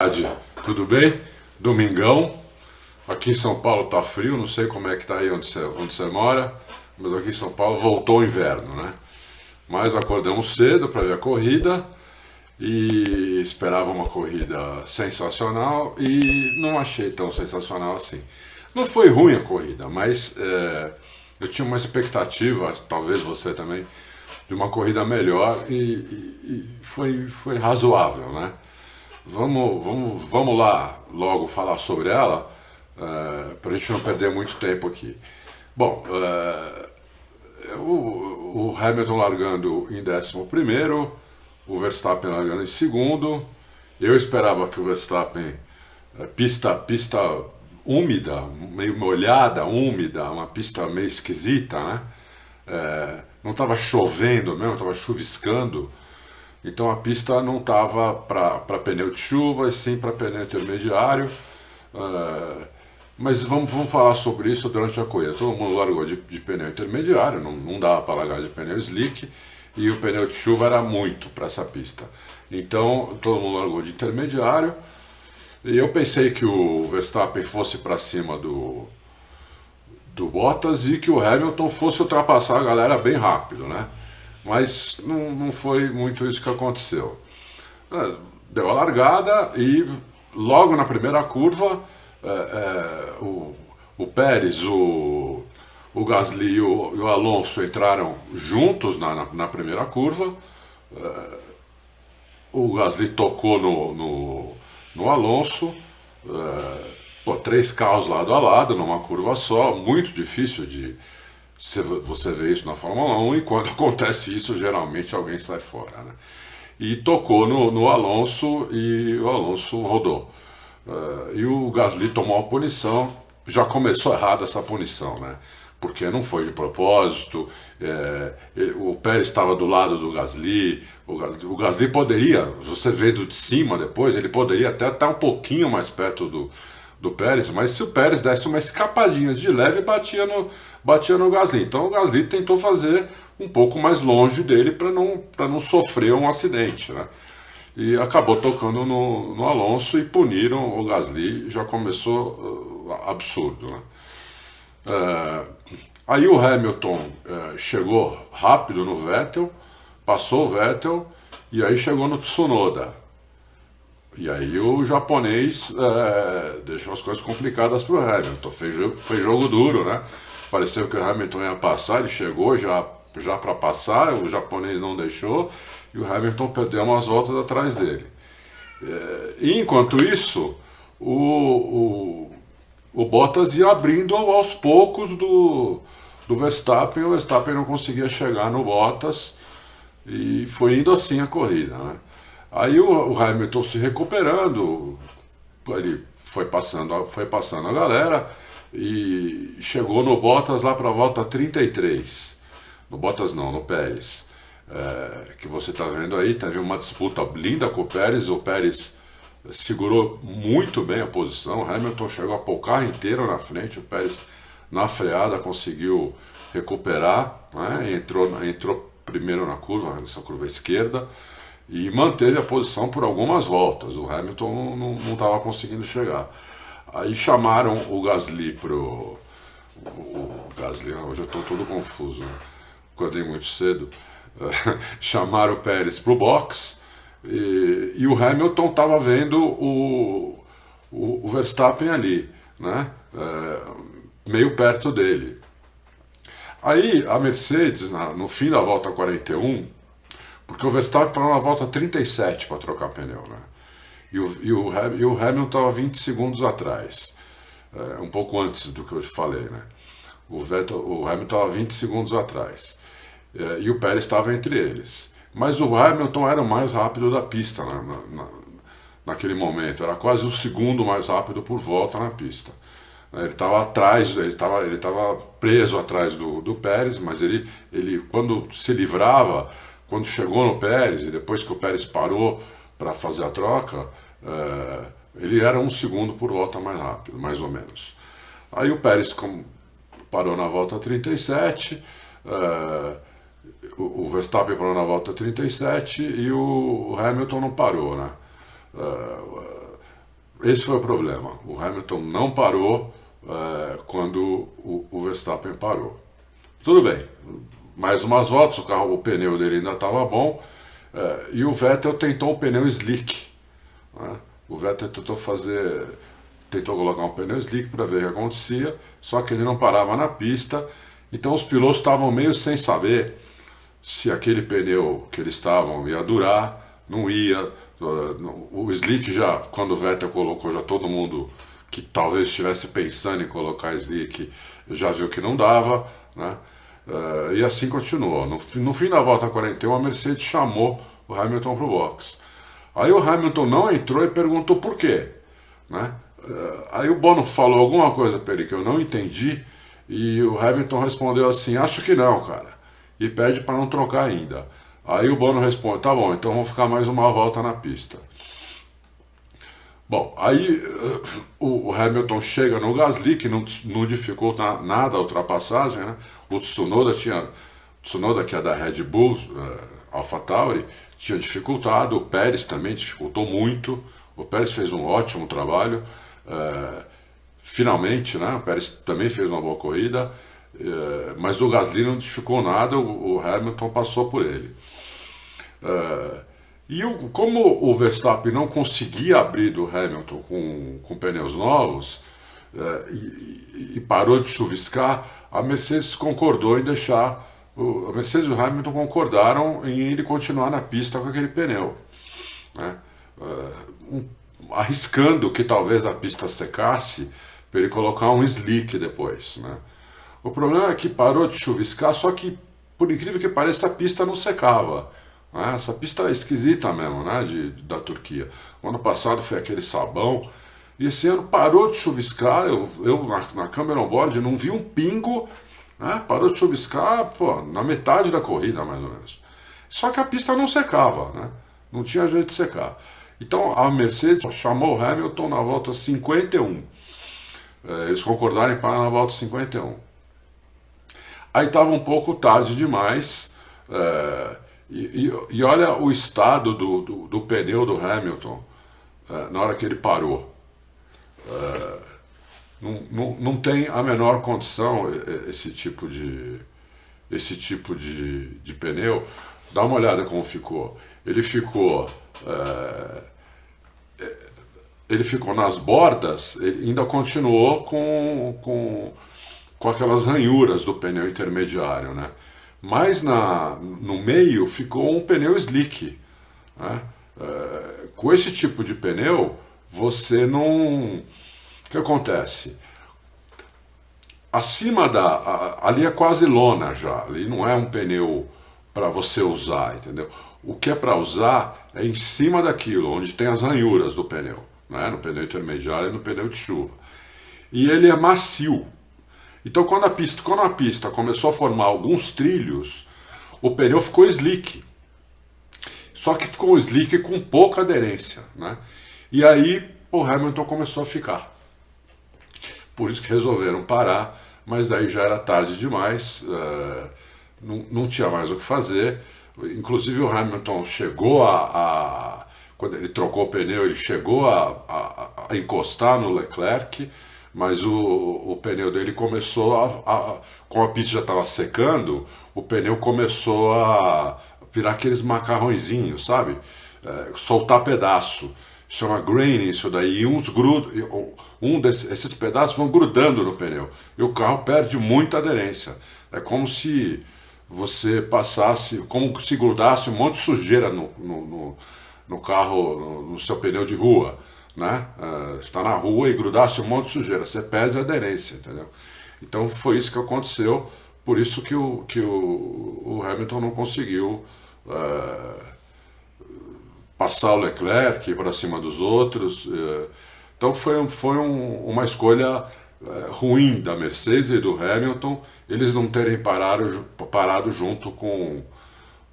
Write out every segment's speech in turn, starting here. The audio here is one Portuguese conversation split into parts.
tarde, tudo bem? Domingão, aqui em São Paulo tá frio, não sei como é que tá aí onde você mora, mas aqui em São Paulo voltou o inverno, né? Mas acordamos cedo para ver a corrida e esperava uma corrida sensacional e não achei tão sensacional assim. Não foi ruim a corrida, mas eu tinha uma expectativa, talvez você também, de uma corrida melhor e foi razoável, né? Vamos lá logo falar sobre ela, para a gente não perder muito tempo aqui. Bom, o Hamilton largando em 11º, o Verstappen largando em segundo. Eu esperava que o Verstappen, pista úmida, meio molhada, úmida, uma pista meio esquisita, né? Não estava chovendo mesmo, estava chuviscando. Então a pista não estava para pneu de chuva, e sim para pneu intermediário. Mas vamos falar sobre isso durante a corrida. Todo mundo largou de pneu intermediário, não dava para largar de pneu slick, e o pneu de chuva era muito para essa pista. Então todo mundo largou de intermediário, e eu pensei que o Verstappen fosse para cima do Bottas e que o Hamilton fosse ultrapassar a galera bem rápido, né? Mas não foi muito isso que aconteceu. Deu a largada e logo na primeira curva o Pérez, o Gasly e o Alonso entraram juntos na primeira curva. O Gasly tocou no Alonso. Três carros lado a lado numa curva só, muito difícil de você ver isso na Fórmula 1, e quando acontece isso geralmente alguém sai fora, né? E tocou no Alonso e o Alonso rodou. E o Gasly tomou a punição. Já começou errado essa punição, né? Porque não foi de propósito. O Pérez estava do lado do Gasly. O Gasly poderia, você vendo de cima depois, ele poderia até estar um pouquinho mais perto do Pérez, mas se o Pérez desse uma escapadinha de leve, batia no Gasly. Então o Gasly tentou fazer um pouco mais longe dele para não sofrer um acidente, né? E acabou tocando no Alonso e puniram o Gasly. Já começou absurdo, né? Aí o Hamilton chegou rápido no Vettel, passou o Vettel e aí chegou no Tsunoda. E aí o japonês deixou as coisas complicadas para o Hamilton. Foi jogo duro, né? Pareceu que o Hamilton ia passar, ele chegou já para passar, o japonês não deixou, e o Hamilton perdeu umas voltas atrás dele. E enquanto isso, o Bottas ia abrindo aos poucos do Verstappen. O Verstappen não conseguia chegar no Bottas, e foi indo assim a corrida, né? Aí o Hamilton se recuperando, ele foi passando a galera e chegou no Bottas lá para a volta 33. No Bottas não, no Pérez. Que você está vendo aí, teve uma disputa linda com o Pérez segurou muito bem a posição, o Hamilton chegou a pôr o carro inteiro na frente, o Pérez na freada conseguiu recuperar, né? Entrou primeiro nessa curva esquerda, e manteve a posição por algumas voltas. O Hamilton não estava conseguindo chegar. Aí chamaram o Gasly pro... O Gasly, hoje eu estou todo confuso, né? Acordei muito cedo. Chamaram o Pérez pro box, e o Hamilton estava vendo o Verstappen ali, né? Meio perto dele. Aí a Mercedes, no fim da volta 41, porque o Verstappen parou na volta 37 para trocar pneu, né? E o Hamilton estava 20 segundos atrás, um pouco antes do que eu falei, né? O Hamilton estava 20 segundos atrás, e o Pérez estava entre eles. Mas o Hamilton era o mais rápido da pista, né? Naquele momento, era quase o segundo mais rápido por volta na pista. Ele estava atrás, ele estava preso atrás do Pérez, mas ele quando se livrava, quando chegou no Pérez, e depois que o Pérez parou para fazer a troca, ele era um segundo por volta mais rápido, mais ou menos. Aí o Pérez parou na volta 37, o Verstappen parou na volta 37 e o Hamilton não parou, né? esse foi o problema. O Hamilton não parou quando o Verstappen parou. Tudo bem, mais umas voltas, o pneu dele ainda estava bom, e o Vettel tentou um pneu slick. Né? O Vettel tentou colocar um pneu slick para ver o que acontecia, só que ele não parava na pista, então os pilotos estavam meio sem saber se aquele pneu que eles estavam ia durar, não ia. O slick já, quando o Vettel colocou, já todo mundo que talvez estivesse pensando em colocar slick já viu que não dava, né? E assim continuou. No fim da volta 41, a Mercedes chamou o Hamilton para o box. Aí o Hamilton não entrou e perguntou por quê, né? Aí o Bono falou alguma coisa para ele que eu não entendi, e o Hamilton respondeu assim: acho que não, cara, e pede para não trocar ainda. Aí o Bono responde: tá bom, então vamos ficar mais uma volta na pista. Bom, aí o Hamilton chega no Gasly, que não dificulta nada a ultrapassagem, né? O Tsunoda, que é da Red Bull, AlphaTauri, tinha dificultado, o Pérez também dificultou muito, o Pérez fez um ótimo trabalho, finalmente, né? O Pérez também fez uma boa corrida, mas o Gasly não dificultou nada, o Hamilton passou por ele. Como o Verstappen não conseguia abrir do Hamilton com pneus novos, e parou de chuviscar, a Mercedes concordou em deixar. A Mercedes e o Hamilton concordaram em ele continuar na pista com aquele pneu, né? Arriscando que talvez a pista secasse para ele colocar um slick depois, né? O problema é que parou de chuviscar, só que, por incrível que pareça, a pista não secava. Essa pista é esquisita mesmo, né, da Turquia. O ano passado foi aquele sabão, e esse ano parou de chuviscar. Eu na câmera on-board não vi um pingo, né? Parou de chuviscar, pô, na metade da corrida, mais ou menos. Só que a pista não secava, né? Não tinha jeito de secar. Então a Mercedes chamou o Hamilton na volta 51. Eles concordaram em parar na volta 51. Aí estava um pouco tarde demais. E olha o estado do pneu do Hamilton na hora que ele parou. Não tem a menor condição esse tipo de pneu. Dá uma olhada como ficou. Ele ficou nas bordas, ele ainda continuou com aquelas ranhuras do pneu intermediário, né? Mas no meio ficou um pneu slick, né? Com esse tipo de pneu, você não... O que acontece? Ali é quase lona já, ali não é um pneu para você usar, entendeu? O que é para usar é em cima daquilo, onde tem as ranhuras do pneu, né? No pneu intermediário e no pneu de chuva. E ele é macio. Então quando a pista começou a formar alguns trilhos, o pneu ficou slick. Só que ficou um slick com pouca aderência, né? E aí o Hamilton começou a ficar. Por isso que resolveram parar, mas daí já era tarde demais, não tinha mais o que fazer. Inclusive o Hamilton chegou quando ele trocou o pneu, ele chegou a encostar no Leclerc, mas o pneu dele começou como a pista já estava secando, o pneu começou a virar aqueles macarrõezinhos, sabe? Soltar pedaço. Chama graining isso daí, e esses pedaços vão grudando no pneu, e o carro perde muita aderência. É como se você como se grudasse um monte de sujeira no carro, no seu pneu de rua, né? Você está na rua e grudasse um monte de sujeira, você perde a aderência, entendeu? Então foi isso que aconteceu, por isso que o Hamilton não conseguiu passar o Leclerc para cima dos outros. Então foi uma escolha ruim da Mercedes e do Hamilton, eles não terem parado junto com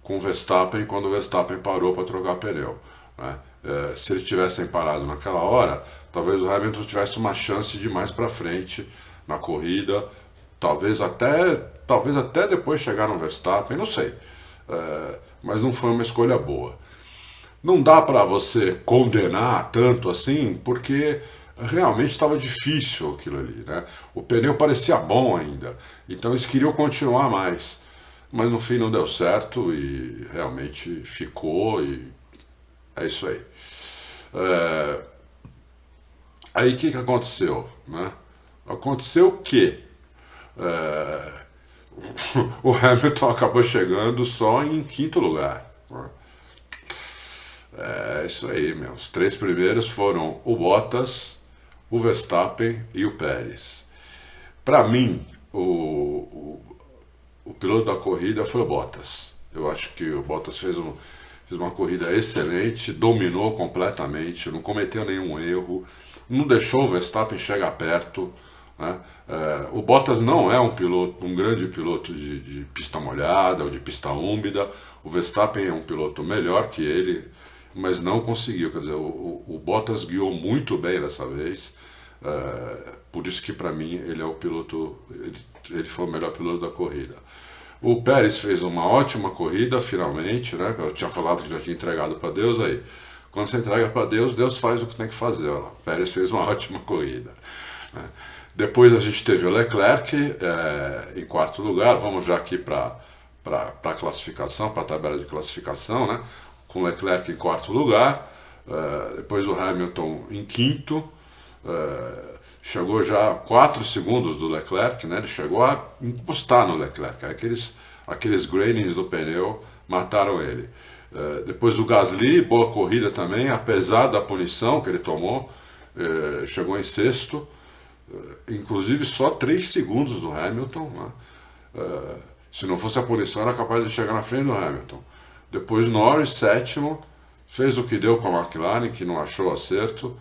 o Verstappen quando o Verstappen parou para trocar pneu, né? Se eles tivessem parado naquela hora, talvez o Hamilton tivesse uma chance de ir mais para frente na corrida, talvez até depois chegar no Verstappen, não sei, mas não foi uma escolha boa. não dá para você condenar tanto assim, porque realmente estava difícil aquilo ali, né? O pneu parecia bom ainda, então eles queriam continuar mais, mas no fim não deu certo e realmente ficou e é isso aí. É, aí o que aconteceu, né? Aconteceu que o Hamilton acabou chegando só em quinto lugar, né? É isso aí, meu. Os três primeiros foram o Bottas, o Verstappen e o Pérez. Para mim, o piloto da corrida foi o Bottas. Eu acho que o Bottas fez uma corrida excelente, dominou completamente, não cometeu nenhum erro, não deixou o Verstappen chegar perto, né? O Bottas não é um piloto, um grande piloto de pista molhada ou de pista úmida. O Verstappen é um piloto melhor que ele, mas não conseguiu. Quer dizer, o Bottas guiou muito bem dessa vez. Por isso que para mim ele é o piloto, ele foi o melhor piloto da corrida. O Pérez fez uma ótima corrida, finalmente, né? Eu tinha falado que já tinha entregado para Deus aí. Quando você entrega para Deus, Deus faz o que tem que fazer. Ó. O Pérez fez uma ótima corrida, né? Depois a gente teve o Leclerc em quarto lugar. Vamos já aqui para a classificação, para a tabela de classificação, né? Com o Leclerc em quarto lugar. Depois o Hamilton em quinto. Chegou já 4 segundos do Leclerc, né? Ele chegou a encostar no Leclerc. Aqueles grainings do pneu mataram ele. Depois o Gasly, boa corrida também, apesar da punição que ele tomou, chegou em sexto, inclusive só 3 segundos do Hamilton, né? Se não fosse a punição, era capaz de chegar na frente do Hamilton. Depois Norris, sétimo, fez o que deu com a McLaren, que não achou acerto.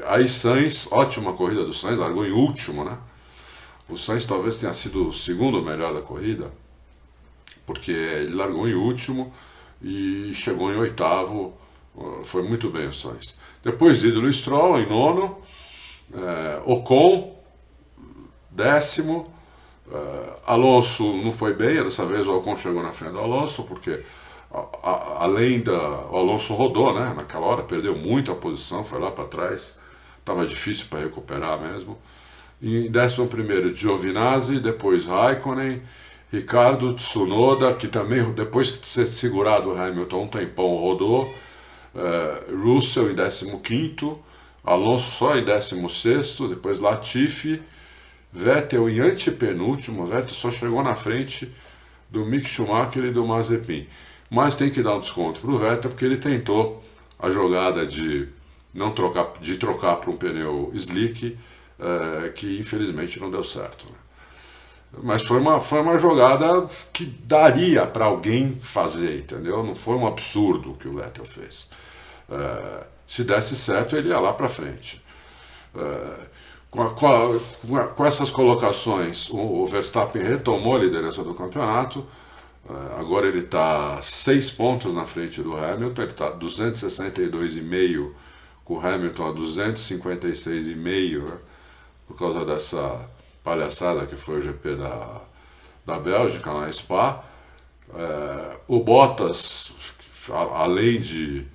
Aí Sainz, ótima corrida do Sainz, largou em último, né? O Sainz talvez tenha sido o segundo melhor da corrida, porque ele largou em último e chegou em oitavo, foi muito bem o Sainz. Depois ídolo Stroll em nono, Ocon, décimo, Alonso não foi bem, dessa vez o Ocon chegou na frente do Alonso, porque além o Alonso rodou, né? Naquela hora perdeu muito a posição, foi lá para trás, estava difícil para recuperar mesmo. Em 11º Giovinazzi, depois Raikkonen, Ricardo, Tsunoda, que também depois de ser segurado o Hamilton um tempão rodou, Russell em 15º, Alonso só em 16º, depois Latifi, Vettel em antepenúltimo. Vettel só chegou na frente do Mick Schumacher e do Mazepin. Mas tem que dar um desconto para o Vettel, porque ele tentou a jogada de trocar para um pneu slick, que infelizmente não deu certo, né? Mas foi uma jogada que daria para alguém fazer, entendeu? Não foi um absurdo o que o Vettel fez. Se desse certo, ele ia lá para frente. Com essas colocações, o Verstappen retomou a liderança do campeonato. Agora ele está 6 pontos na frente do Hamilton, ele está 262,5 com o Hamilton a 256,5, né, por causa dessa palhaçada que foi o GP da Bélgica, na Spa. O Bottas, além de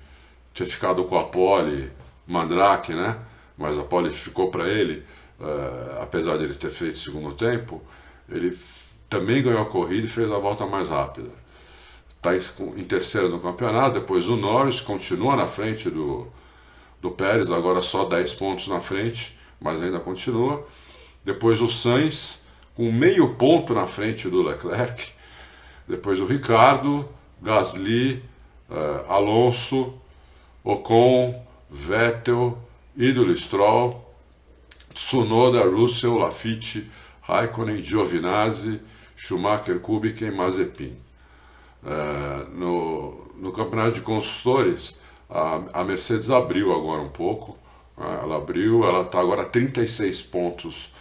ter ficado com a pole, Mandrake, né, mas a pole ficou para ele, apesar de ele ter feito o segundo tempo, ele também ganhou a corrida e fez a volta mais rápida. Está em terceiro no campeonato. Depois o Norris continua na frente do Pérez, agora só 10 pontos na frente, mas ainda continua. Depois o Sainz, com meio ponto na frente do Leclerc. Depois o Ricardo, Gasly, Alonso, Ocon, Vettel, ídolo Stroll, Tsunoda, Russell, Latifi, Raikkonen, Giovinazzi, Schumacher, Kubica e Mazepin. No campeonato de construtores, a Mercedes abriu agora um pouco. Ela está agora 36 pontos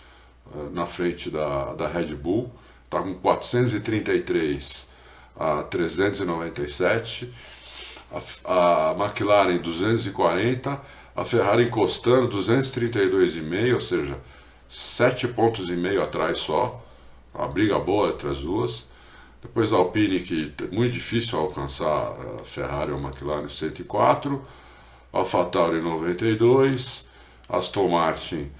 na frente da Red Bull, está com 433 a 397. A McLaren 240, a Ferrari encostando 232,5, ou seja, 7,5 pontos atrás só. Uma briga boa entre as duas. Depois a Alpine, que é muito difícil alcançar a Ferrari ou a McLaren, 104. AlphaTauri 92. Aston Martin,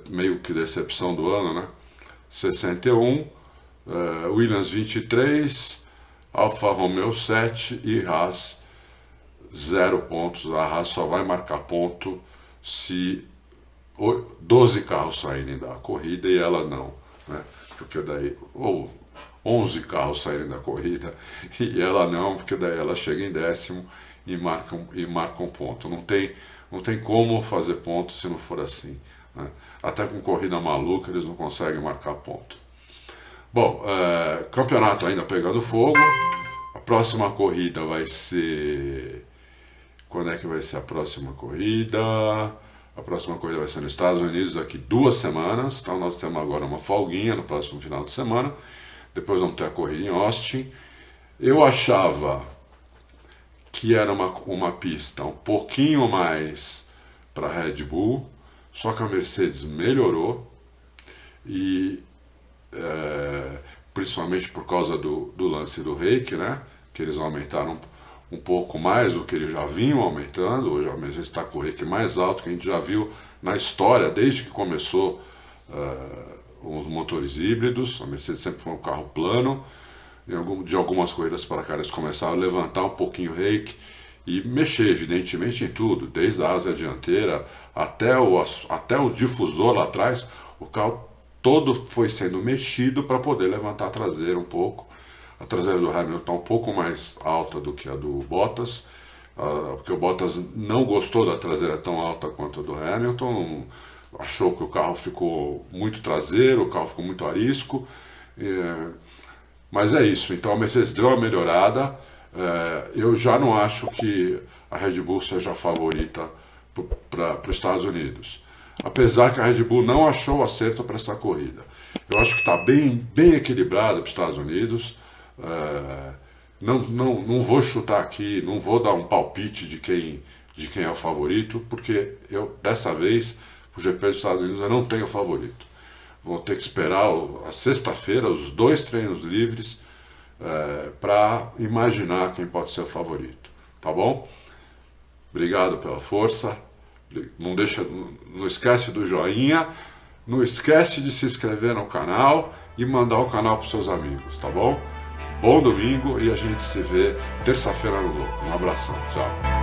meio que decepção do ano, né? 61. Williams 23. Alfa Romeo 7 e Haas 0 pontos. A Haas só vai marcar ponto se 12 carros saírem da corrida e ela não, né? Porque daí, ou 11 carros saírem da corrida e ela não, porque daí ela chega em 10º e marca um ponto. Não tem como fazer ponto se não for assim, né? Até com corrida maluca eles não conseguem marcar ponto. Bom, campeonato ainda pegando fogo. A próxima corrida vai ser... Quando é que vai ser a próxima corrida? A próxima corrida vai ser nos Estados Unidos daqui 2 semanas. Então nós temos agora uma folguinha no próximo final de semana. Depois vamos ter a corrida em Austin. Eu achava que era uma pista um pouquinho mais para a Red Bull, só que a Mercedes melhorou, e principalmente por causa do lance do rake, né? Que eles aumentaram um pouco mais do que eles já vinham aumentando. Hoje a Mercedes está com o rake mais alto que a gente já viu na história, desde que começou os motores híbridos. A Mercedes sempre foi um carro plano. De algumas corridas para cá eles começaram a levantar um pouquinho o rake e mexer evidentemente em tudo, desde a asa dianteira até o difusor lá atrás. O carro todo foi sendo mexido para poder levantar a traseira um pouco. A traseira do Hamilton está um pouco mais alta do que a do Bottas, porque o Bottas não gostou da traseira tão alta quanto a do Hamilton, achou que o carro ficou muito traseiro, o carro ficou muito arisco, mas é isso. Então a Mercedes deu uma melhorada. Eu já não acho que a Red Bull seja a favorita para os Estados Unidos, apesar que a Red Bull não achou o acerto para essa corrida. Eu acho que está bem equilibrado para os Estados Unidos. Não vou chutar aqui, não vou dar um palpite de quem é o favorito, porque dessa vez, o GP dos Estados Unidos, eu não tenho favorito. Vou ter que esperar a sexta-feira, os 2 treinos livres, para imaginar quem pode ser o favorito. Tá bom? Obrigado pela força. Não esquece do joinha, não esquece de se inscrever no canal e mandar o canal para os seus amigos, tá bom? Bom domingo e a gente se vê terça-feira no Louco. Um abração, tchau.